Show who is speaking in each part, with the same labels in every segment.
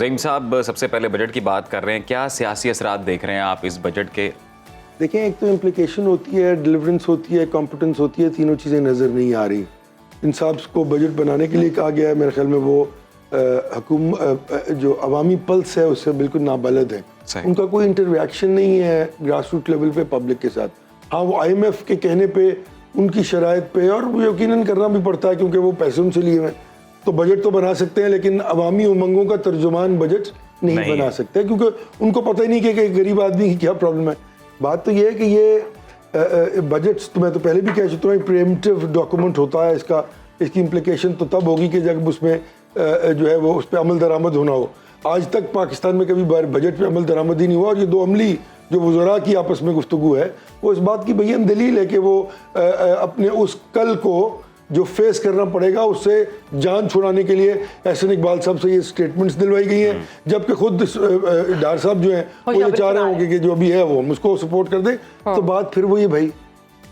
Speaker 1: ज़हीम साहब, सबसे पहले बजट की बात कर रहे हैं, क्या सियासी असरात देख रहे हैं आप इस बजट के?
Speaker 2: देखें, एक तो इम्प्लिकेशन होती है, डिलीवरेंस होती है, कॉम्पिटेंस होती है, तीनों चीज़ें नज़र नहीं आ रही। इंसाफ को बजट बनाने के लिए कहा गया है, मेरे ख्याल में वो जो अवामी पल्स है उससे बिल्कुल नाबलद है। उनका कोई इंटरवेक्शन नहीं है ग्रास रूट लेवल पे पब्लिक के साथ। हाँ, वो IMF के कहने पे, उनकी शराइत पे, और वो यकीनन करना भी पड़ता है क्योंकि वो पैसे उनसे लिए हुए, तो बजट तो बना सकते हैं लेकिन अवामी उमंगों का तर्जुमान बजट नहीं बना सकते, क्योंकि उनको पता ही नहीं कि गरीब आदमी की क्या प्रॉब्लम है। बात तो ये है कि ये बजट, तो मैं तो पहले भी कह चुका हूँ, प्रीएम्प्टिव डॉक्यूमेंट होता है। इसकी इम्प्लिकेशन तो तब होगी कि जब उसमें जो है वो उस पर अमल दरामद होना हो। आज तक पाकिस्तान में कभी बजट पे अमल दरामद ही नहीं हुआ, और ये दो अमली जो वज़रा की आपस में गुफ्तगू है वो इस बात की बयान दलील है कि वो अपने उस कल को जो फेस करना पड़ेगा उससे जान छुड़ाने के लिए एहसन इकबाल साहब से ये स्टेटमेंट्स दिलवाई गई हैं, जबकि खुद डार साहब जो हैं वो ये चाह रहे होंगे कि जो अभी है वो हम उसको सपोर्ट कर दें। तो बात फिर वो ये भाई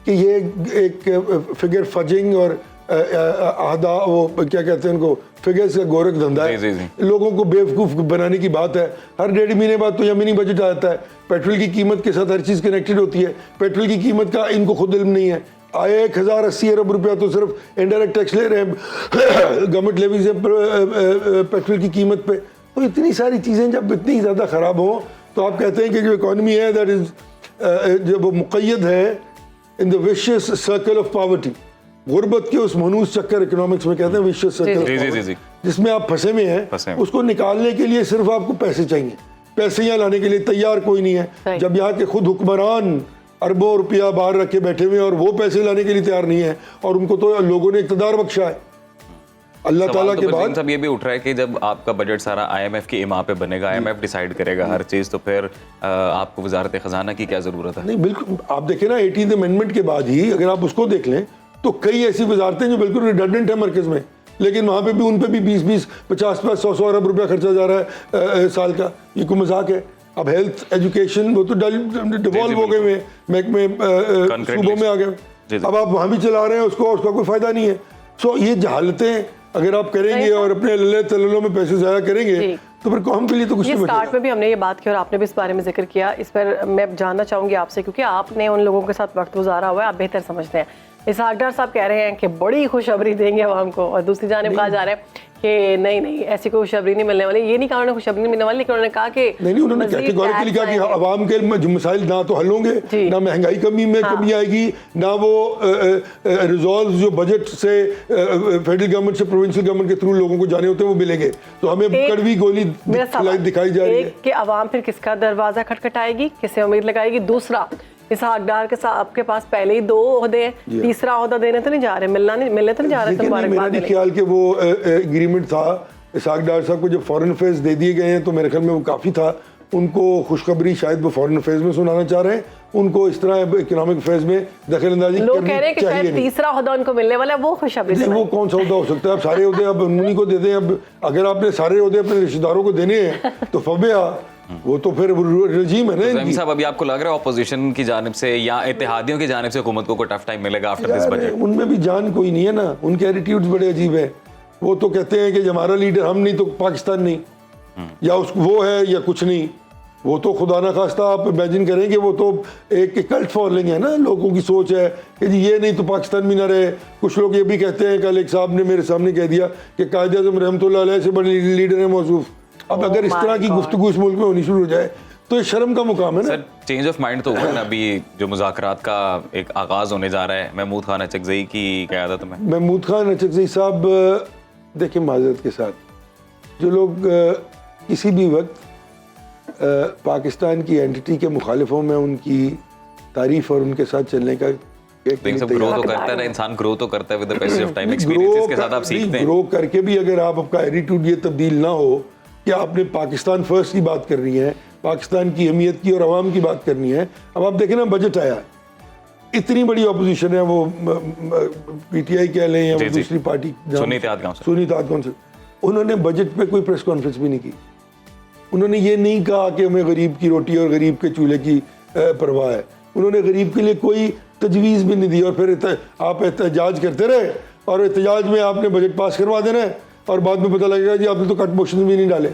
Speaker 2: कि ये एक फिगर फजिंग और आधा वो क्या कहते हैं उनको, फिगर्स का गोरख धंधा है, लोगों को बेवकूफ़ बनाने की बात है। हर 1.5 महीने बाद तो मिनी बजट आता है, पेट्रोल की कीमत के साथ हर चीज़ कनेक्टेड होती है। पेट्रोल की कीमत का इनको खुद इल्म नहीं है। आए 1080 अरब रुपया तो सिर्फ इनडायरेक्ट टैक्स ले रहे हैं गवर्नमेंट लेवी से पेट्रोल की कीमत पे। तो इतनी सारी चीज़ें जब इतनी ज़्यादा ख़राब हो तो आप कहते हैं कि जो इकॉनमी है दैट इज़ जो वो मुक़य्यद है in the vicious circle of poverty, गुर्बत के उस मनूस चक्कर, इकोनॉमिक्स में कहते हैं विशियस सर्कल, जिसमें आप फंसे में हैं, उसको निकालने के लिए सिर्फ आपको पैसे चाहिए। पैसे यहाँ लाने के लिए तैयार कोई नहीं है। जब यहाँ के खुद हुक्मरान अरबों रुपया बाहर रखे बैठे हुए और वो पैसे लाने के लिए तैयार नहीं है, और उनको तो लोगों ने इक़्तिदार बख्शा है अल्लाह ताला के बाद।
Speaker 1: सब ये भी उठ रहा है कि जब आपका बजट सारा IMF की इमा पे बनेगा, IMF डिसाइड करेगा हर चीज़, तो फिर आपको वजारत खजाना की क्या ज़रूरत है?
Speaker 2: नहीं, बिल्कुल आप देखें ना, 18th अमेंडमेंट के बाद ही अगर आप उसको देख लें तो कई ऐसी वजारतें जो बिल्कुल रिडंडेंट है मरकज़ में, लेकिन वहाँ पे भी उन पे भी 20-20, 50-50, 100-100 अरब रुपया खर्चा जा रहा है साल का। ये कोई मजाक है? अब हेल्थ, एजुकेशन, वो तो डिवॉल्व हो गए हुए महकमे सूबों में आ गए, अब आप वहाँ भी चला रहे हैं उसको, उसका कोई फ़ायदा नहीं है। सो ये जहालतें अगर आप करेंगे और अपने लल्ले तल्लों में पैसे ज़ाया करेंगे तो फिर कौम के लिए तो कुछ नहीं बचेगा।
Speaker 3: स्टार्ट में भी हमने ये बात की और आपने भी इस बारे में जिक्र किया। इस पर मैं जानना चाहूँगी आपसे, क्योंकि आपने उन लोगों के साथ वक्त गुजारा हुआ है, आप बेहतर समझते हैं। इसहाक डार साहब कह रहे हैं कि बड़ी खुशखबरी देंगे आवाम को, और दूसरी जानिब कहा जा रहा है कि नहीं ऐसी कोई खुशखबरी नहीं मिलने वाली। ये नहीं कहा उन्होंने खुशखबरी नहीं मिलने वाली, लेकिन उन्होंने कहा कि
Speaker 2: नहीं, उन्होंने कैटेगोरिकली कहा कि आवाम के मसाइल ना तो हल होंगे, ना महंगाई कमी में कमी आएगी, ना वो रिजॉल्व जो बजट से फेडरल गवर्नमेंट से प्रोविंशियल गवर्नमेंट के थ्रू लोगों को जाने होते हैं वो मिलेंगे। तो हमें कड़वी गोली दिखाई जा रही है
Speaker 3: कि आवाम फिर किसका दरवाजा खटखटाएगी, किसे उम्मीद लगाएगी। दूसरा, इसहाक डार के साथ आपके पास पहले ही 2 ओहदे हैं, तीसरा ओहदा देने तो नहीं जा रहे, मिलने तो नहीं जा रहे।
Speaker 2: मेरा नहीं ख्याल कि वो एग्रीमेंट था इसहाक डार साहब को जब फॉरेन अफेयर्स दे दिए गए हैं, तो मेरे ख्याल में वो काफ़ी था। उनको खुशखबरी शायद वो फॉरेन अफेयर्स में सुनाना चाह रहे हैं, उनको इस तरह इकोनॉमिक अफेयर्स में दखल अंदाजी
Speaker 3: लोग कह रहे हैं कि शायद तीसरा ओहदा उनको मिलने वाला है, वो खुशखबरी।
Speaker 2: वो कौन सा ओहदा हो सकता है? अब सारे ओहदे अब उन्हीं को दे दें। अब अगर आपने सारे ओहदे अपने रिश्तेदारों को देने हैं तो फबिया वो तो फिर रजीम है ना।
Speaker 1: ज़हीम साहब, अभी आपको लग रहा है ऑपोजिशन की जानिब से या इत्तेहादियों की जानिब से हुकूमत को टफ टाइम मिलेगा आफ्टर दिस बजट?
Speaker 2: उनमें भी जान कोई नहीं है ना, उनके एटीट्यूड्स बड़े अजीब है। वो तो कहते हैं कि हमारा लीडर हम नहीं तो पाकिस्तान नहीं, या वो है या कुछ नहीं। वो तो खुदा ना खास्ता आप इमेजिन करेंगे, वो तो एक कल्ट फॉलोइंग है ना, लोगों की सोच है कि जी ये नहीं तो पाकिस्तान भी ना रहे। कुछ लोग ये भी कहते हैं, कल एक साहब ने मेरे सामने कह दिया कि कायद आज़म रहमतुल्लाह अलैह से बड़े लीडर है मौसूफ। अब अगर इस तरह की गुफ्तगू इस मुल्क में होनी शुरू हो जाए तो ये शर्म का मुकाम है ना।
Speaker 1: सर, चेंज ऑफ माइंड तो हुआ ना, अभी जो मुज़ाकरात का एक आगाज़ होने जा रहा है महमूद खान अचकज़ई की क़यादत में।
Speaker 2: महमूद खान अचकज़ई साहब, देखिए माज़रत के साथ, जो लोग किसी भी वक्त पाकिस्तान की एंटिटी के मुखालिफों में उनकी तारीफ और उनके साथ चलने का
Speaker 1: ग्रो तो करता है ना इंसान, ग्रो तो करता है with the passage of time, experiences के साथ आप सीखते हैं।
Speaker 2: ग्रो करके भी अगर आपका एटीट्यूड ये तब्दील ना हो कि आपने पाकिस्तान फर्स्ट की बात करनी है, पाकिस्तान की अहमियत की और आवाम की बात करनी है। अब आप देखें ना, बजट आया, इतनी बड़ी अपोजिशन है, वो PTI कह लें या दूसरी पार्टी सुन्नी इत्तेहाद कौंसिल, उन्होंने बजट पे कोई प्रेस कॉन्फ्रेंस भी नहीं की। उन्होंने ये नहीं कहा कि हमें गरीब की रोटी और गरीब के चूल्हे की परवाह है। उन्होंने गरीब के लिए कोई तजवीज़ भी नहीं दी, और फिर आप एहतजाज करते रहे, और एहतजाज में आपने बजट पास करवा देना है, और बाद में पता लगेगा जी आपने तो कट मोशन भी नहीं डाले।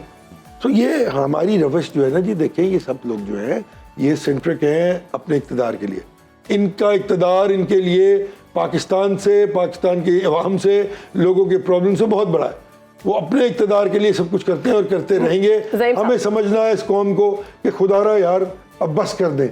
Speaker 2: तो ये हमारी रवश जो है ना जी, देखें ये सब लोग जो है ये सेंट्रिक हैं अपने इक़्तिदार के लिए। इनका इक़्तिदार इनके लिए पाकिस्तान से, पाकिस्तान के अवाम से, लोगों के प्रॉब्लम से बहुत बड़ा है। वो अपने इक़्तिदार के लिए सब कुछ करते हैं और करते रहेंगे। हमें समझना है इस कौम को कि खुदारा यार अब बस कर दें।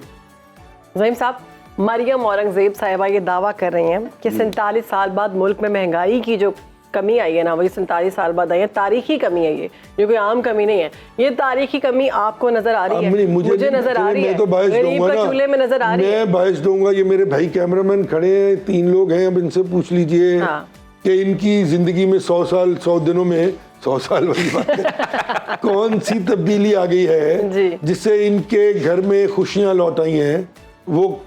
Speaker 3: ज़हीम साहब, मरियम औरंगज़ेब साहिबा ये दावा कर रही हैं कि 47 साल बाद मुल्क में महंगाई की जो कमी आई है ना, वही 47 साल बाद आई है। तारीखी कमी है ये कोई आम कमी नहीं है। ये तारीखी कमी आपको नजर आ रही है? मुझे नजर आ रही है।
Speaker 2: मैं तो बायस दूंगा ना,
Speaker 3: चूल्हे में नजर आ रही है।
Speaker 2: मैं बायस दूंगा। ये मेरे भाई कैमरामैन खड़े हैं, 3 लोग हैं, अब इनसे पूछ लीजिए कि इनकी जिंदगी में 100 साल 100 दिनों में 100 साल वाली बात है कौन सी तब्दीली आ गई है जिससे इनके घर में खुशियां लौट आई हैं। वो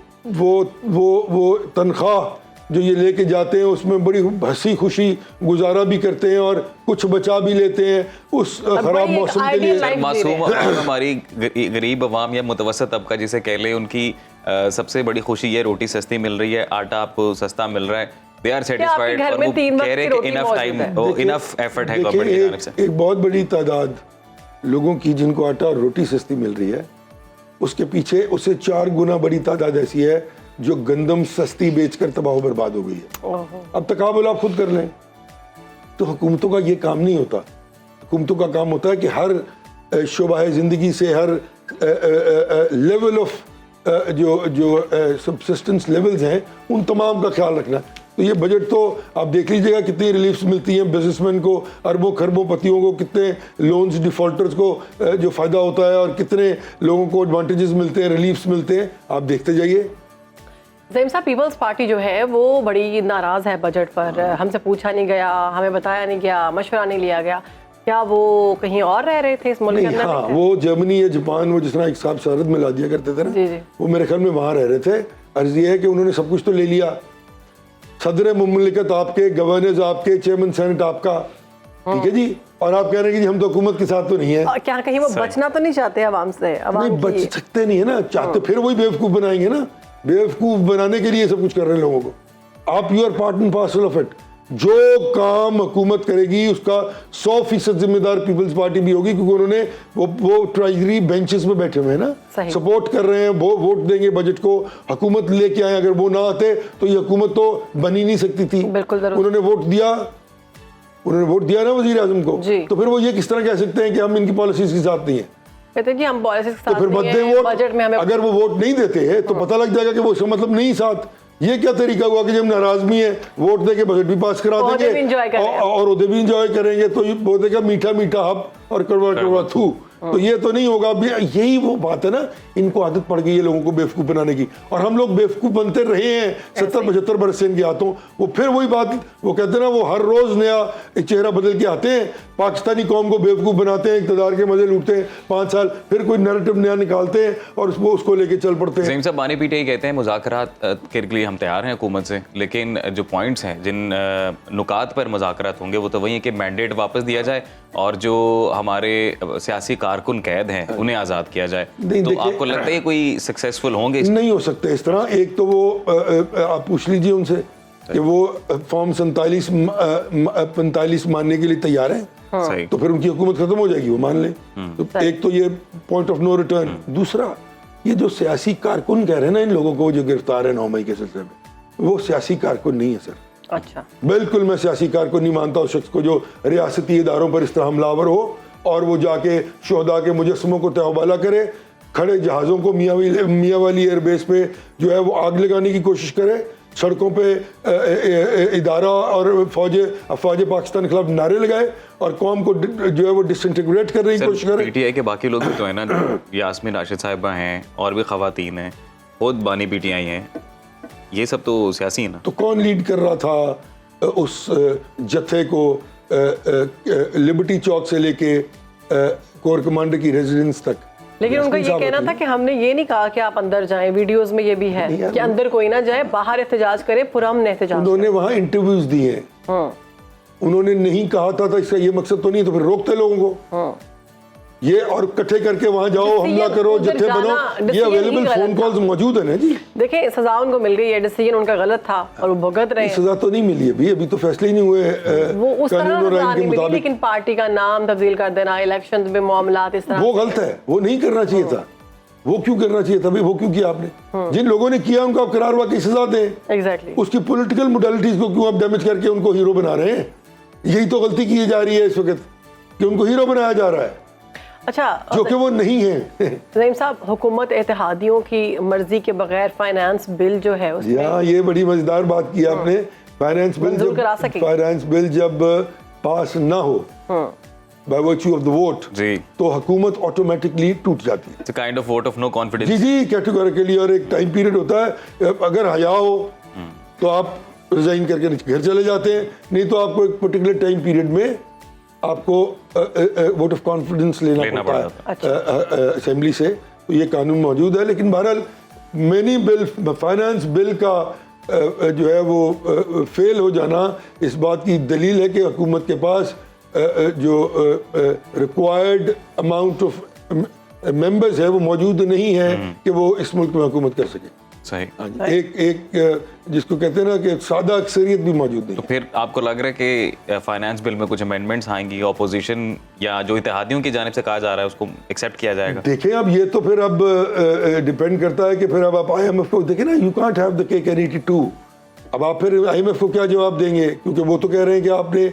Speaker 2: तनख्वाह जो ये लेके जाते हैं उसमें बड़ी हंसी खुशी गुजारा भी करते हैं और कुछ बचा भी लेते हैं उस खराब मौसम के लिए।
Speaker 1: मासूम हमारी गरीब अवाम या मुतवसत तबका जिसे कह ले, उनकी सबसे बड़ी खुशी ये रोटी सस्ती मिल रही है, आटा आपको सस्ता मिल रहा है, दे आर सेटिस्फाइड और वो कह रहे हैं कि इनफ टाइम इनफ एफर्ट है गवर्नमेंट की जानिब से।
Speaker 2: एक बहुत बड़ी तादाद लोगों की जिनको आटा और रोटी सस्ती मिल रही है, उसके पीछे उससे 4 गुना बड़ी तादाद ऐसी है जो गंदम सस्ती बेचकर तबाह बर्बाद हो गई है। अब तकाबुल आप खुद कर लें। तो हुकूमतों का ये काम नहीं होता। हुकूमतों का काम होता है कि हर शोबा ज़िंदगी से, हर लेवल ऑफ जो सबसिस्टेंस लेवल्स हैं उन तमाम का ख्याल रखना। तो ये बजट तो आप देख लीजिएगा कितनी रिलीफ्स मिलती हैं बिजनेसमैन को, अरबों खरबों पतियों को, कितने लोन्स डिफॉल्टर्स को जो फ़ायदा होता है और कितने लोगों को एडवांटेजेस मिलते हैं, रिलीफ्स मिलते हैं, आप देखते जाइए।
Speaker 3: ज़हीम साहब, पीपल्स पार्टी जो है वो बड़ी नाराज़ है बजट पर। हमसे पूछा नहीं गया, हमें बताया नहीं गया, मशवरा नहीं लिया गया। क्या वो कहीं और रह रहे थे इस मुल्क के अंदर?
Speaker 2: हाँ, वो जर्मनी या जापान, वो जिस तरह एक साहब शरद में ला दिया करते थे ना,
Speaker 3: जी। वो
Speaker 2: मेरे ख्याल में वहाँ रह रहे थे। अर्ज ये है कि उन्होंने सब कुछ तो ले लिया। सदर मुमलिकत आपके, गवर्नर्स आपके, चेयरमैन सेनेट आपका, ठीक है जी, और आप कह रहे हैं कि हम तो हुकूमत के साथ तो नहीं है।
Speaker 3: क्या कहीं वो बचना तो नहीं चाहते अवाम से?
Speaker 2: नहीं, बच सकते नहीं है ना, चाहते फिर वही बेवकूफ़ बनाएंगे ना। बेवकूफ़ बनाने के लिए सब कुछ कर रहे हैं लोगों को। आप you are part and parcel of it. जो काम हुकूमत करेगी उसका 100% जिम्मेदार पीपल्स पार्टी भी होगी, क्योंकि उन्होंने वो ट्रेजरी बेंचेस में बैठे हुए हैं ना, सपोर्ट कर रहे हैं, वो वोट देंगे बजट को, हुकूमत लेके आए। अगर वो ना आते तो ये हुकूमत तो बन ही नहीं सकती थी। उन्होंने वोट दिया ना वजीर आजम को, तो फिर वो ये किस तरह कह सकते हैं कि हम इनकी पॉलिसीज के साथ नहीं है?
Speaker 3: कहते हैं कि हम पॉलिसीज के साथ
Speaker 2: तो फिर
Speaker 3: बजट में हमें
Speaker 2: अगर वो वोट नहीं देते हैं तो पता लग जाएगा कि वो इसका मतलब नहीं साथ। ये क्या तरीका हुआ कि जब नाराज भी है वोट देके बजट भी पास करा देंगे और उधर भी इंजॉय करेंगे, तो वो देगा मीठा मीठा हब और कड़वा कड़वा थू। तो ये तो नहीं होगा। यही वो बात है ना, इनको आदत पड़ गई है लोगों को बेवकूफ़ बनाने की, और हम लोग बेवकूफ़ बनते रहे हैं 70-75 बरस से इनके हाथों। वो फिर वही बात वो कहते हैं ना, वो हर रोज़ नया चेहरा बदल के आते हैं, पाकिस्तानी कौम को बेवकूफ़ बनाते हैं, इक़्तिदार के मजे लूटते हैं 5 साल, फिर कोई नैरेटिव नया निकालते हैं और उसको लेके चल पड़ते हैं।
Speaker 1: ज़हीम साहब, बानी पीटे कहते हैं मुज़ाकरात के लिए हम तैयार हैं हुकूमत से, लेकिन जो पॉइंट्स हैं, जिन नुकात पर मुज़ाकरात होंगे वो तो वही है कि मैंडेट वापस दिया जाए और जो हमारे सियासी कारकुन कैद हैं उन्हें आज़ाद किया जाए। तो आपको लगता है कोई सक्सेसफुल होंगे?
Speaker 2: नहीं हो सकते इस तरह। एक तो वो आप पूछ लीजिए उनसे कि वो फॉर्म 45 मानने के लिए तैयार है, तो फिर उनकी हुकूमत खत्म हो जाएगी, वो मान लें। तो एक तो ये पॉइंट ऑफ नो रिटर्न। दूसरा, ये जो सियासी कारकुन कह रहे हैं ना इन लोगों को जो गिरफ्तार है 9 मई के सिलसिले में, वो सियासी कारकुन नहीं है सर।
Speaker 3: अच्छा,
Speaker 2: बिल्कुल मैं सियासी कारकुन नहीं मानता उस शख्स को जो रियासती इदारों पर इस तरह हमलावर हो और वो जाके शोहदा के मुजस्समों को तहवाला करे, खड़े जहाज़ों को मियाँ वाली एयरबेस पे जो है वो आग लगाने की कोशिश करे, सड़कों पे इदारा और अफवाज पाकिस्तान के खिलाफ नारे लगाए और कौम को जो है वो डिसइंटीग्रेट करने की कोशिश करे।
Speaker 1: पीटीआई के बाकी लोग तो है ना, यास्मीन राशिद साहिबा हैं और भी खवातीन हैं, खुद बानी पीटीआई हैं, ये सब तो सियासी है ना।
Speaker 2: तो कौन लीड कर रहा था उस जत्थे को लिबर्टी चौक से लेके कोर कमांडर की रेजिडेंस तक?
Speaker 3: लेकिन उनका ये कहना था कि हमने ये नहीं कहा कि आप अंदर जाएं। वीडियोस में ये भी है कि अंदर कोई ना जाए, बाहर एहतजाज करे, पुरअमन एहतजाज।
Speaker 2: उन्होंने वहाँ इंटरव्यूज दिए हैं, उन्होंने नहीं कहा था इसका ये मकसद तो नहीं, तो फिर रोकते लोगों को। ये और इकट्ठे करके वहां जाओ,
Speaker 3: जिससे
Speaker 2: हमला
Speaker 3: ये
Speaker 2: करो,
Speaker 3: उधर
Speaker 2: जत्थे
Speaker 3: जाना
Speaker 2: बनो, ये
Speaker 3: decision ही
Speaker 2: अवेलेबल
Speaker 3: गलत
Speaker 2: फोन
Speaker 3: था।
Speaker 2: कॉल्स मौजूद है ना जी।
Speaker 3: देखिए सजा उनको मिल गई है, डिसीजन उनका गलत था और वो भुगत रहे हैं।
Speaker 2: सजा तो नहीं मिली अभी तो फैसले ही नहीं हुए
Speaker 3: वो उस तरह
Speaker 2: कानून और
Speaker 3: सजा
Speaker 2: आइन के
Speaker 3: नहीं मिली,
Speaker 2: मुताबिक।
Speaker 3: लेकिन पार्टी का नाम तब्दील कर देना, इलेक्शन में मामलात इस तरह
Speaker 2: वो गलत है, वो नहीं करना चाहिए था। वो क्यों करना चाहिए था भाई? वो क्यों किया आपने? जिन लोगों ने किया उनको आप करार वाकई सजा दें।
Speaker 3: एग्जैक्टली।
Speaker 2: उसकी पॉलिटिकल मोडालिटीज को क्यों आप डैमेज करके उनको हीरो बना रहे हैं? यही तो गलती की जा रही है इस वक्त कि उनको हीरो बनाया जा रहा है,
Speaker 3: अच्छा
Speaker 2: जो कि वो नहीं है।
Speaker 3: ज़हीम साहब, हुकूमत इत्तेहादियों की मर्जी के बगैर फाइनेंस बिल जो है उसमें
Speaker 2: यहाँ ये बड़ी मजेदार बात की आपने। फाइनेंस बिल
Speaker 3: मंजूर करा सके।
Speaker 2: फाइनेंस बिल जब पास ना हो by virtue of the vote,
Speaker 1: जी,
Speaker 2: तो हुकूमत ऑटोमेटिकली टूट जाती है।
Speaker 1: It's a kind of vote of no confidence.
Speaker 2: जी कैटेगोरिकली। और एक टाइम पीरियड होता है, अगर हया हो तो आप रिजाइन करके घर चले जाते हैं, नहीं तो आपको एक पर्टिकुलर टाइम पीरियड में आपको वोट ऑफ कॉन्फिडेंस लेना पड़ता है असेंबली से। तो ये कानून मौजूद है। लेकिन बहरहाल मैनी बिल, फाइनेंस बिल का जो है वो फेल हो जाना इस बात की दलील है कि हुकूमत के पास जो रिक्वायर्ड अमाउंट ऑफ मेंबर्स है वो मौजूद नहीं है कि वो इस मुल्क में हुकूमत कर सके।
Speaker 1: सही।
Speaker 2: हाँ जी, एक जिसको कहते हैं ना कि सादा अक्सरियत भी मौजूद नहीं।
Speaker 1: तो फिर आपको लग रहा है कि फाइनेंस बिल में कुछ अमेंडमेंट्स आएंगी, ऑपोजिशन या जो इत्तेहादियों की जानिब से कहा जा रहा है उसको एक्सेप्ट किया जाएगा?
Speaker 2: देखें अब ये तो फिर अब डिपेंड करता है कि फिर अब आप IMF को देखें ना, you can't have the cake and eat it too. अब आप फिर IMF को क्या जवाब देंगे? क्योंकि वो तो कह रहे हैं कि आपने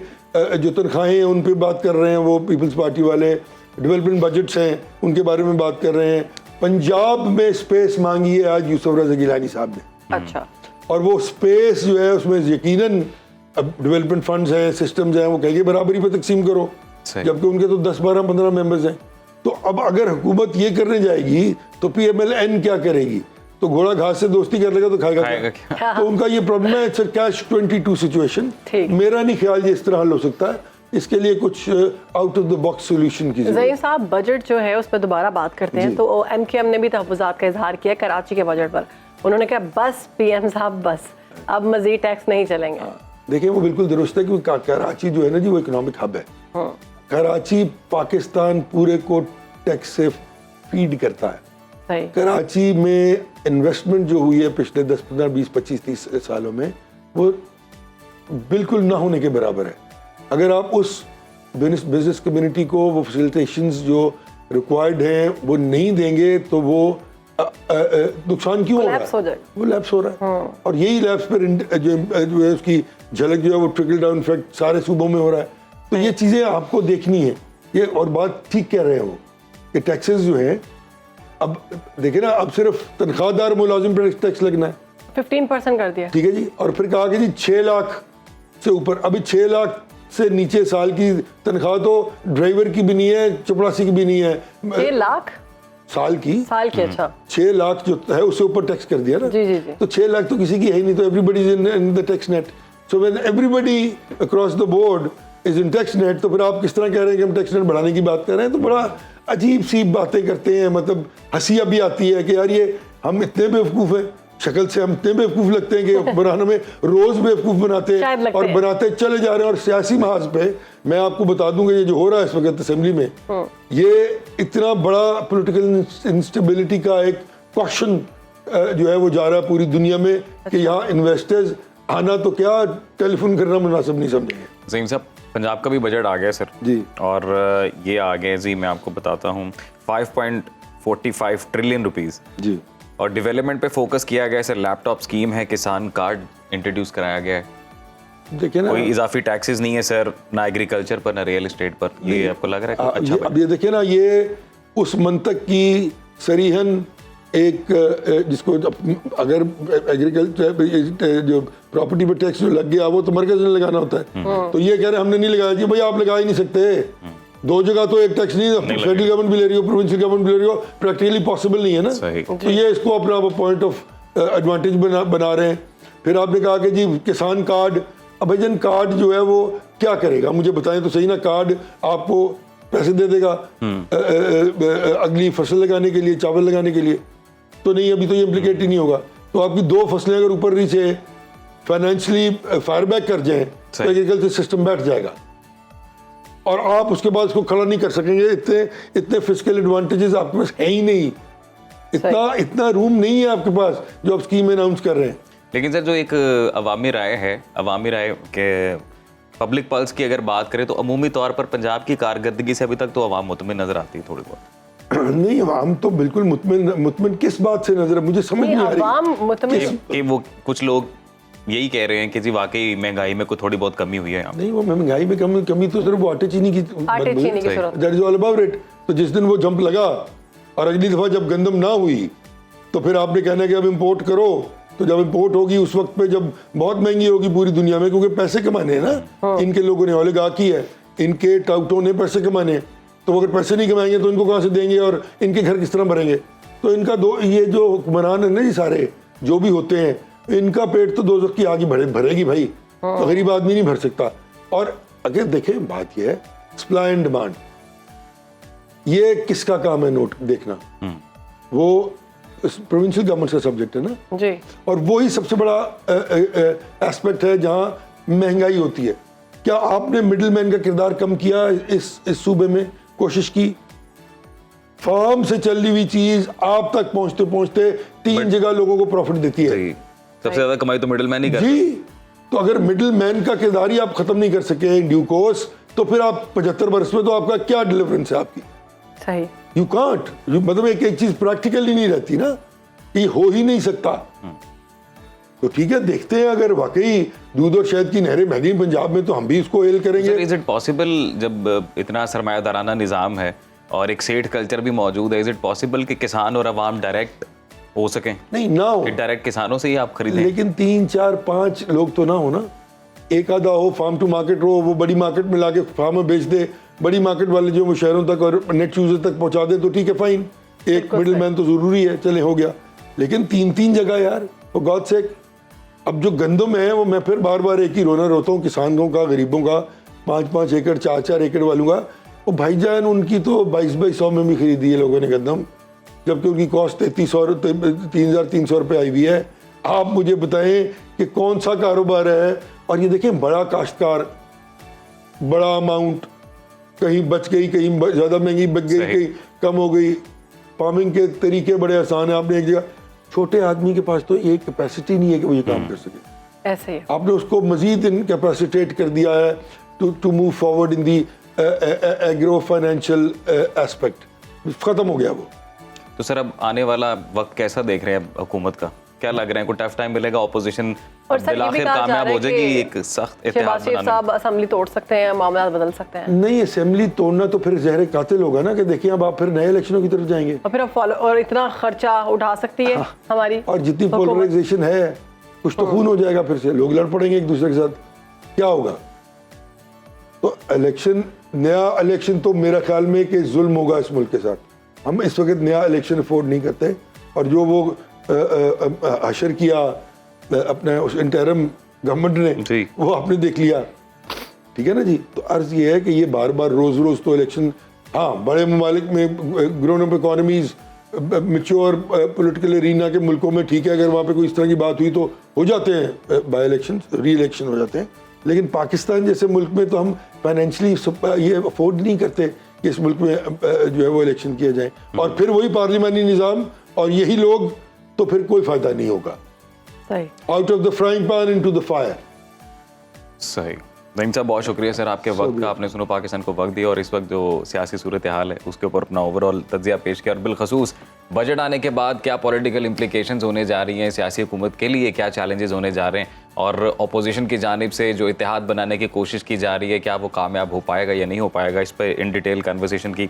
Speaker 2: जो तनख्वाहें हैं उन पे बात कर रहे हैं वो पीपल्स पार्टी वाले, डेवलपमेंट बजट्स हैं उनके बारे में बात कर रहे हैं। पंजाब में स्पेस मांगी है आज यूसुफ रज़ा गिलानी साहब ने।
Speaker 3: अच्छा।
Speaker 2: और वो स्पेस जो है उसमें यकीनन अब डेवलपमेंट फंड्स हैं, सिस्टम्स हैं, वो कहेंगे बराबरी पे तकसीम करो, जबकि उनके तो 10, 12, 15 मेंबर्स हैं। तो अब अगर हुकूमत ये करने जाएगी तो PMLN क्या करेगी? तो घोड़ा घास से दोस्ती कर लेगा तो खाएगा क्या? तो उनका ये प्रॉब्लम है, इट्स अ कैच 22 सिचुएशन। मेरा नहीं ख्याल ये इस तरह हल हो सकता है। इसके लिए कुछ out of the box solution की जरूरत है।
Speaker 3: ज़हीम साहब, बजट जो है उस पर दोबारा बात करते हैं। तो MKM ने भी तहफ़्फ़ुज़ात का इजहार किया कराची के बजट पर। उन्होंने कहा बस PM साहब बस, अब मज़ीद टैक्स नहीं चलेंगे।
Speaker 2: देखिए वो बिल्कुल दुरुस्त है क्योंकि कराची जो है ना जी वो इकोनॉमिक हब है। कराची पाकिस्तान पूरे को टैक्स से फीड करता है।
Speaker 3: सही।
Speaker 2: कराची में इन्वेस्टमेंट जो हुई है पिछले 10, 15, 20, 25, 30 सालों में वो बिल्कुल ना होने के बराबर है। अगर आप उस बिजनेस कम्युनिटी को वो फैसिलिटेशंस जो रिक्वायर्ड हैं वो नहीं देंगे तो वो नुकसान क्यों हो रहा है? वो लैप्स हो रहा है। और यही लैप्स पर जो है उसकी झलक जो है वो ट्रिकल डाउन इफेक्ट सारे सूबों में हो रहा है। तो ये चीज़ें आपको देखनी है ये। और बात ठीक कह रहे हैं वो कि टैक्सेस जो हैं, अब देखिए ना, अब सिर्फ तनख्वाहदार मुलाजिम पर टैक्स लगना है,
Speaker 3: 15% कर दिया।
Speaker 2: ठीक है जी। और फिर कहा कि जी 6 लाख से ऊपर, अभी 6 लाख से नीचे साल की तनख्वाह तो ड्राइवर की भी नहीं है, चपरासी की भी नहीं है।
Speaker 3: 6 लाख
Speaker 2: साल की?
Speaker 3: अच्छा।
Speaker 2: 6 लाख जो है उससे ऊपर टैक्स कर दिया ना।
Speaker 3: जी।
Speaker 2: तो 6 लाख तो किसी की है ही नहीं, तो everybody is in the tax net. So when everybody across the board is in tax net, तो फिर आप किस तरह कह रहे हैं कि हम टैक्स नेट बढ़ाने की बात कर रहे हैं? तो बड़ा अजीब सी बातें करते हैं। मतलब हंसी अभी आती है कि यार ये हम इतने बेवकूफ़ हैं, शक्ल से हम इतने बेवकूफ़ लगते हैं कि बनाने में रोज़ बेवकूफ़ बनाते हैं और बनाते चले जा रहे हैं। और सियासी महाज पे मैं आपको बता दूंगा ये जो हो रहा है इस वक्त असेंबली में, ये इतना बड़ा पॉलिटिकल इंस्टेबिलिटी का एक क्वेश्चन जो है वो जा रहा है पूरी दुनिया में कि यहाँ इन्वेस्टर्स आना तो क्या टेलीफोन करना मुनासिब नहीं समझेंगे।
Speaker 1: ज़हीम साहब, पंजाब का भी बजट आ गया सर
Speaker 2: जी,
Speaker 1: और ये आ गया जी, मैं आपको बताता हूँ 5.45 ट्रिलियन रुपीस
Speaker 2: जी।
Speaker 1: और डेवलपमेंट पे फोकस किया गया है सर। लैपटॉप स्कीम है, किसान कार्ड इंट्रोड्यूस कराया गया है।
Speaker 2: देखिए ना,
Speaker 1: कोई इजाफी टैक्सेस नहीं है सर, ना एग्रीकल्चर पर ना रियल एस्टेट पर। ये आपको लग रहा है अच्छा?
Speaker 2: अब ये देखिए ना, ये उस मंतक की सरीहन एक जिसको अगर एग्रीकल्चर जो प्रॉपर्टी पर टैक्स जो लग गया वो तो मरकज ने लगाना होता है। तो ये कह रहे हैं हमने नहीं लगाया जी। भाई आप लगा ही नहीं सकते। दो जगह तो एक टैक्स नहीं, फेडरल गवर्नमेंट भी ले रही हो, प्रोविंशियल गवर्नमेंट भी ले रही हो, प्रैक्टिकली पॉसिबल नहीं है ना। तो ये इसको अपना पॉइंट ऑफ एडवांटेज बना रहे हैं। फिर आपने कहा कि जी किसान कार्ड, अब भाईजान कार्ड जो है वो क्या करेगा मुझे बताएं तो सही ना। कार्ड आपको पैसे दे देगा अगली फसल लगाने के लिए, चावल लगाने के लिए? तो नहीं, अभी तो ये इम्प्लीकेट ही नहीं होगा। तो आपकी 2 फसलें अगर ऊपर नीचे फाइनेंशियली फायर बैक कर जाएं तो एग्रीकल्चर सिस्टम बैठ जाएगा। और आप उसके बाद उसको खड़ा नहीं कर सकेंगे। इतने फिस्कल एडवांटेजेस आपके पास है ही नहीं, इतना रूम नहीं है आपके पास जो आप स्कीम अनाउंस कर रहे हैं।
Speaker 1: लेकिन सर जो एक अवामी राय है, अवामी राय के पब्लिक पल्स की अगर बात करें तो अमूमी तौर पर पंजाब की कारकर्दगी से अभी तक तो अवाम मुतमिन नजर आती है थोड़ी बहुत।
Speaker 2: नहीं, हम तो बिल्कुल मुतमिन किस बात से नजर है, मुझे समझ नहीं आ रही
Speaker 1: कि वो कुछ लोग यही कह रहे हैं कि जी वाकई महंगाई में कोई थोड़ी बहुत कमी हुई है यहाँ।
Speaker 2: नहीं, वो महंगाई में कमी तो सिर्फ वो आटे चीनी की that is all about it. तो जिस दिन वो जंप लगा और अगली दफा जब गंदम ना हुई तो फिर आपने कहना कि अब इम्पोर्ट करो, तो जब इम्पोर्ट होगी उस वक्त पे जब बहुत महंगी होगी पूरी दुनिया में, क्योंकि पैसे कमाने हैं ना इनके लोगों ने, ओलिगार्की है, इनके टाउटों ने पैसे कमाने हैं, तो अगर पैसे नहीं कमाएंगे तो इनको कहाँ से देंगे और इनके घर किस तरह भरेंगे। तो इनका ये जो हुक्मरान है ना, ये सारे जो भी होते हैं, इनका पेट तो दोज़ख की आग भरेगी भाई, तो गरीब आदमी नहीं भर सकता। और अगर देखें बात यह है सप्लाई एंड डिमांड, ये किसका काम है नोट देखना, वो प्रोविंशियल गवर्नमेंट का सब्जेक्ट है ना जी, और वही सबसे बड़ा एस्पेक्ट है जहां महंगाई होती है। क्या आपने मिडिल मैन का किरदार कम किया इस सूबे में? कोशिश की, फार्म से चली हुई चीज आप तक पहुंचते पहुंचते 3 जगह लोगों को प्रॉफिट देती है।
Speaker 1: सबसे ज्यादा कमाई तो मिडिल मैन ही करता है
Speaker 2: जी। तो अगर मिडिल मैन का किरदार ही आप खत्म नहीं कर सके ड्यू कोर्स, तो फिर आप 75 वर्ष में तो आपका क्या डिलीवरेंस है आपकी?
Speaker 3: सही,
Speaker 2: यू कांट, मतलब एक चीज प्रैक्टिकल ही नहीं रहती ना, ये हो ही नहीं सकता। तो ठीक है, देखते हैं अगर वाकई दूध और शहद की नहरें महंगी पंजाब में तो हम भी इसको हेल करेंगे।
Speaker 1: इज इट पॉसिबल, जब इतना सरमायादाराना निज़ाम है और एक सेठ कल्चर भी मौजूद है, इज इट पॉसिबल कि किसान और अवाम डायरेक्ट हो सके?
Speaker 2: नहीं, ना हो,
Speaker 1: डायरेक्ट किसानों से ही आप खरीदें,
Speaker 2: लेकिन 3, 4, 5 लोग तो ना हो ना, एक आधा हो, फार्म टू मार्केट हो, वो बड़ी मार्केट में लाके फार्म में बेच दे, बड़ी मार्केट वाले जो वो शहरों तक और नेट यूजर तक पहुंचा दे, तो ठीक है, फाइन, एक मिडिल मैन तो जरूरी है, चले हो गया। लेकिन 3 जगह यार, फॉर गॉड सेक। अब जो गंदम है वो मैं फिर बार बार एक ही रोना रोता हूँ किसानों का, गरीबों का, 5-5 एकड़ 4-4 एकड़ वालों का। वो भाईजान उनकी तो 2200 में भी खरीदी है लोगों ने गंदम, जबकि उनकी कॉस्ट 3,300 रुपये आई हुई है। आप मुझे बताएं कि कौन सा कारोबार है? और ये देखें, बड़ा काश्तकार, बड़ा अमाउंट, कहीं बच गई, कहीं ज़्यादा महंगी बच गई, कहीं कम हो गई। फार्मिंग के तरीके बड़े आसान है, आपने एक जगह, छोटे आदमी के पास तो ये कैपेसिटी नहीं है कि वो ये काम कर सके,
Speaker 3: ऐसे ही
Speaker 2: आपने उसको मजीद इनकैपेसिटेट कर दिया है to move forward in the agro financial aspect, खत्म हो गया वो।
Speaker 1: तो सर अब आने वाला वक्त कैसा देख रहे हैं हुकूमत का? क्या लग रहा है कोई टफ टाइम मिलेगा? ऑपोजिशन आखिर कामयाब हो जाएगी एक सख्त इत्तेहाद बनाने में?
Speaker 3: साहब असेंबली तोड़ सकते हैं, मामला बदल सकते हैं।
Speaker 2: नहीं, असेंबली तोड़ना तो फिर जहर कातिल होगा ना, कि देखिए अब आप फिर नए इलेक्शनों की तरफ जाएंगे
Speaker 3: और फिर अब फॉलो, और इतना खर्चा उठा सकती है हमारी,
Speaker 2: और जितनी पोलराइजेशन है कुछ तो खून हो जाएगा, फिर से लोग लड़ पड़ेंगे एक दूसरे के साथ, क्या होगा? तो इलेक्शन, नया इलेक्शन तो मेरा ख्याल में कि जुल्म होगा इस मुल्क के साथ। हम इस वक्त नया इलेक्शन अफोर्ड नहीं करते, और जो वो हशर किया अपने उस इंटरम गवर्नमेंट ने, वो आपने देख लिया, ठीक है ना जी। तो अर्ज ये है कि ये बार बार रोज रोज तो इलेक्शन, हाँ बड़े ममालिक में, grown up economies, mature political arena के मुल्कों में ठीक है, अगर वहाँ पे कोई इस तरह की बात हुई तो हो जाते हैं बाई इलेक्शन, री इलेक्शन हो जाते हैं। लेकिन पाकिस्तान जैसे मुल्क में तो हम फाइनेंशियली ये अफोर्ड नहीं करते कि इस मुल्क में जो है वो इलेक्शन किए जाए, और फिर वही पार्लियामानी निज़ाम और यही लोग, तो फिर कोई फायदा नहीं होगा। Out of the frying pan into the fire.
Speaker 1: सही। नईम साहब, बहुत शुक्रिया सर आपके वक्त का, आपने सुनो पाकिस्तान को वक्त दिया और इस वक्त जो सियासी सूरत हाल है उसके ऊपर अपना ओवरऑल तज्जिया पेश किया, और बिलखसूस बजट आने के बाद क्या पॉलिटिकल इम्प्लीकेशंस होने जा रही हैं सियासी हुकूमत के लिए, क्या चैलेंजेस होने जा रहे हैं, और अपोजिशन की जानिब से जो इत्तेहाद बनाने की कोशिश की जा रही है क्या वो कामयाब हो पाएगा या नहीं हो पाएगा, इस पर इन डिटेल कन्वर्सेशन की।